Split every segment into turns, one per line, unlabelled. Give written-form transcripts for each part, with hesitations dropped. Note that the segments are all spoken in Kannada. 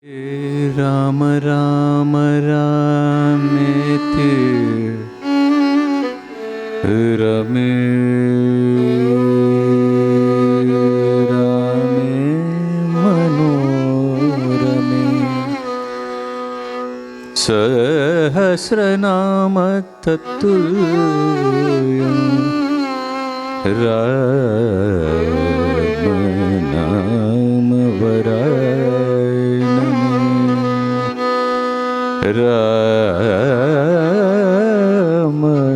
राम राम रामेति रमे रामे मनोरमे सहस्रनाम तत्तुल्यं राम नाम राम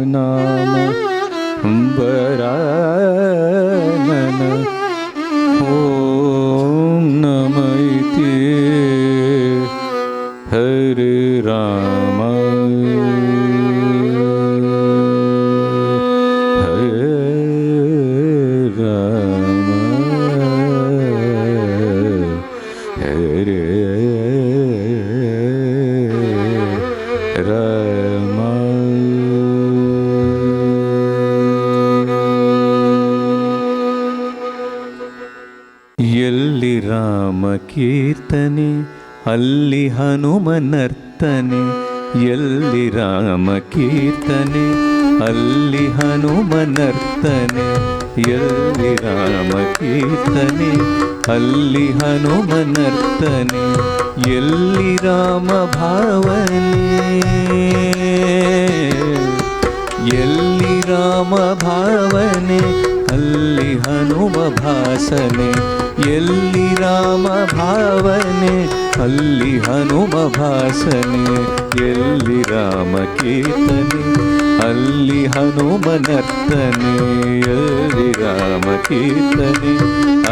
नाम वरानन ओम नमः हरे राम हरे राम हरे राम। ಎಲ್ಲಿ ರಾಮ ಕೀರ್ತನೆ ಅಲ್ಲಿ ಹನುಮನರ್ತನೆ, ಎಲ್ಲಿ ರಾಮ ಕೀರ್ತನೆ ಅಲ್ಲಿ ಹನುಮನರ್ತನೆ, ಎಲ್ಲಿ ರಾಮ ಕೀರ್ತನೆ ಅಲ್ಲಿ ಹನುಮನರ್ತನೆ, ಎಲ್ಲಿ ರಾಮ ಭಾವನೆ ಎಲ್ಲಿ ರಾಮ ಭಾವನೆ ಅಲ್ಲಿ ಹನುಮ ಭಾಸನೆ, ಎಲ್ಲಿ ರಾಮ ಭಾವನೆ ಅಲ್ಲಿ ಹನುಮ ಭಾಸನೆ, ಎಲ್ಲಿ ರಾಮ ಕೀರ್ತನೆ ಅಲ್ಲಿ ಹನುಮನರ್ತನೆ, ಎಲ್ಲಿ ರಾಮ ಕೀರ್ತನೆ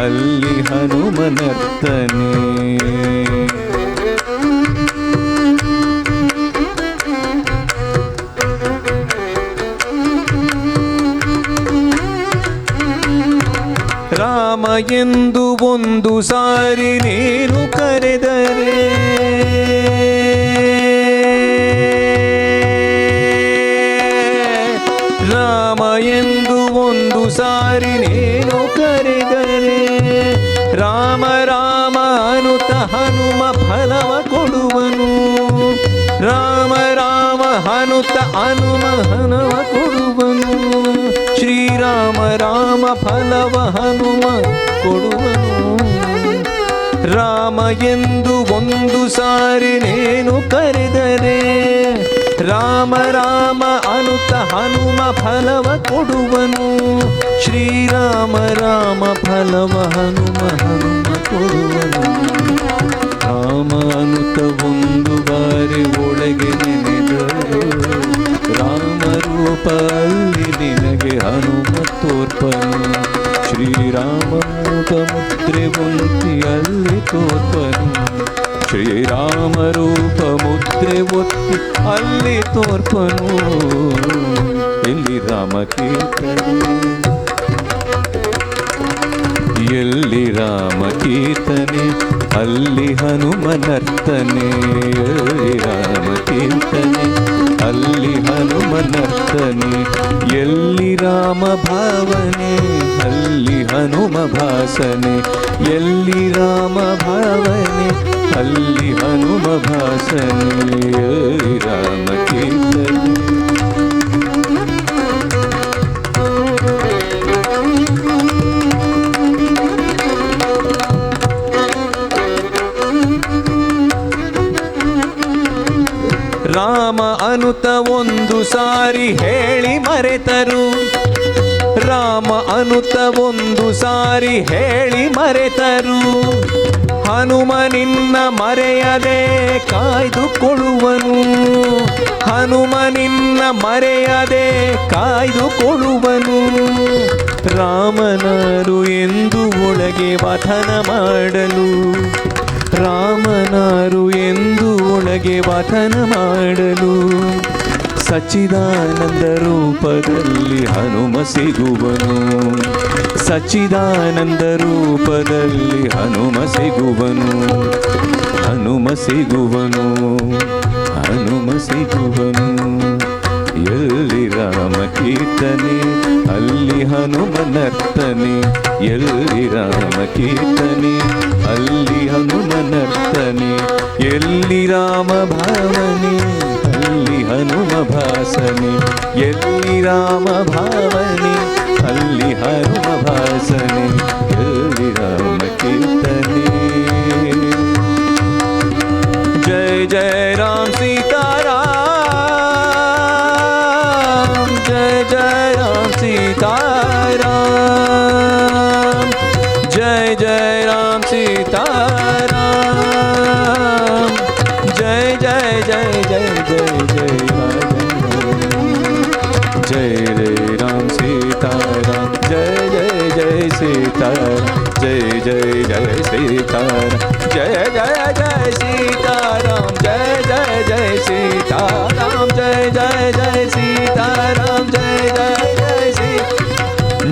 ಅಲ್ಲಿ ಹನುಮನರ್ತನೆ. ರಾಮ ಎಂದು ಒಂದು ಸಾರಿ ನೀನು ಕರೆದರೆ, ರಾಮ ಎಂದು ಒಂದು ಸಾರಿ ನೀನು ಕರೆದರೆ, ರಾಮ ರಾಮ ಅನುತ ಹನುಮ ಫಲವ ಕೊಡುವನು, ರಾಮ ರಾಮ ಹನುತ ಹನುಮ ಹನವ ಕೊಡುವನು, ಶ್ರೀರಾಮ ರಾಮ ಫಲವ ಹನುಮ ಕೊಡುವನು. ರಾಮ ಎಂದು ಒಂದು ಸಾರಿ ನೇನು ಕರೆದರೆ, ರಾಮ ರಾಮ ಅನುತ ಹನುಮ ಫಲವ ಕೊಡುವನು, ಶ್ರೀರಾಮ ರಾಮ ಫಲವ ಹನುಮ ಹನುಮ ಕೊಡುವನು. ರಾಮ ಅನುತ ಒಂದು ಬಾರಿ ಒಳಗೆ ನೆನೆದರು, ರಾಮ ರೂಪ ಅಲ್ಲಿ ನಿನಗೆ ಹನುಮ ತೋರ್ಪನು, ಶ್ರೀರಾಮ ರೂಪ ಮುದ್ರೆ ಒತ್ತಿ ಅಲ್ಲಿ ತೋರ್ಪನು, ಶ್ರೀರಾಮ ರೂಪ ಮುದ್ರೆ ಒತ್ತಿ ಅಲ್ಲಿ ತೋರ್ಪನು. ಎಲ್ಲಿ ರಾಮ ಕೀರ್ತನೆ ಎಲ್ಲಿ ರಾಮ ಕೀರ್ತನೆ ಅಲ್ಲಿ ಹನುಮನರ್ತನೆ, ಎಲ್ಲಿ ರಾಮ ಕೀರ್ತನೆ ಅಲ್ಲಿ ಹನುಮನರ್ತನೆ, ಎಲ್ಲಿ ರಾಮ ಭಾವನೆ ಅಲ್ಲಿ ಹನುಮ ಭಾಸನೆ, ಎಲ್ಲಿ ರಾಮ ಭಾವನೆ ಅಲ್ಲಿ ಹನುಮ ಭಾಸನೆ, ಎಲ್ಲಿ ರಾಮ ಕೀರ್ತನೆ. ರಾಮ ಅನುತ ಒಂದು ಸಾರಿ ಹೇಳಿ ಮರೆತರು, ರಾಮ ಅನುತ ಒಂದು ಸಾರಿ ಹೇಳಿ ಮರೆತರು, ಹನುಮ ನಿನ್ನ ಮರೆಯದೆ ಕಾಯ್ದುಕೊಳ್ಳುವನು, ಹನುಮ ನಿನ್ನ ಮರೆಯದೆ ಕಾಯ್ದುಕೊಳ್ಳುವನು. ರಾಮನಾರು ಎಂದು ಒಳಗೆ ವಥನ ಮಾಡಲು, ರಾಮನಾರು ಎಂದು ಒಳಗೆ ವಥನ ಮಾಡಲು, ಸಚ್ಚಿದಾನಂದ ರೂಪದಲ್ಲಿ ಹನುಮ ಸಿಗುವನು, ಸಚ್ಚಿದಾನಂದ ರೂಪದಲ್ಲಿ ಹನುಮ ಸಿಗುವನು, ಹನುಮ ಸಿಗುವನು, ಹನುಮ ಸಿಗುವನು. ಎಲ್ಲಿ ರಾಮ ಕೀರ್ತನೆ ಅಲ್ಲಿ ಹನುಮನರ್ತನೆ ಎಲ್ಲಿ ರಾಮ ಕೀರ್ತನೆ ಅಲ್ಲಿ ಹನುಮನರ್ತನೆ ಎಲ್ಲಿ ರಾಮ ಭಾವನೆ ಅಲ್ಲಿ ಹನುಮ ಭಾಸನೆ ಎಲ್ಲಿ ರಾಮ ಭಾವನೆ ಅಲ್ಲಿ ಹನುಮ ಭಾಸನೆ ಎಲ್ಲಿ ರಾಮ ಕೀರ್ತನೆ जय जय राम सीताराम जय जय राम सीताराम जय जय राम सीताराम जय जय जय जय जय जय जय रे राम सीताराम जय जय जय सीताराम जय जय जय सीताराम जय जय जय सीताराम जय जय जय सीताराम जय जय जय सीताराम जय जय जय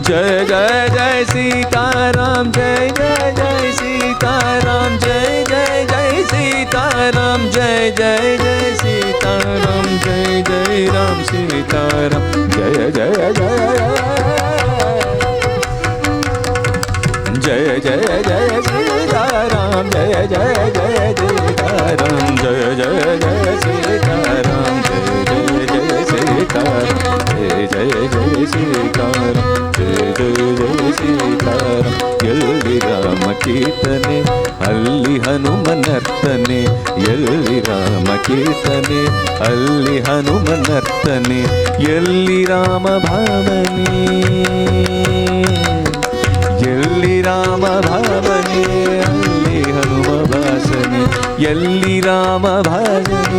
जय जय जय सीताराम जय जय जय सीताराम जय जय जय सीताराम जय जय जय सीताराम जय जय राम सीताराम जय जय जय जय जय सीताराम जय जय जय सीताराम जय जय जय सीताराम जय जय जय सीताराम जय जय जय सीताराम जय जय जय सीताराम ಎಲ್ಲಿ ರಾಮ ಕೀರ್ತನೆ ಅಲ್ಲಿ ಹನುಮನರ್ತನೆ ಎಲ್ಲಿ ರಾಮ ಕೀರ್ತನೆ ಅಲ್ಲಿ ಹನುಮನರ್ತನೆ ಎಲ್ಲಿ ರಾಮ ಭಾವನೆ ಎಲ್ಲಿ ರಾಮ ಭಾವನೆ ಅಲ್ಲಿ ಹನುಮ ಭಾಸನೆ ಎಲ್ಲಿ ರಾಮ ಭಾವನೆ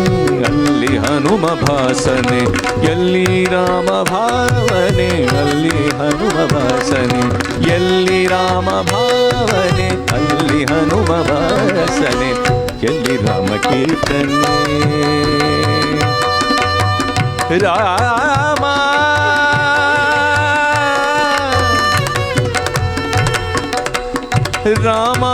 ಅಲ್ಲಿ ಹನುಮ ಭಾಸನೆ ಎಲ್ಲಿ ರಾಮ ಭಾವನೆ ಅಲ್ಲಿ ಹನುಮ ಭಾಸನೆ ಎಲ್ಲಿ ರಾಮ ಭಾವನೆ ಅಲ್ಲಿ ಹನುಮ ಭಾಸನೆ ಎಲ್ಲಿ ರಾಮ ಕೀರ್ತನೆ ರಾಮ ರಾಮ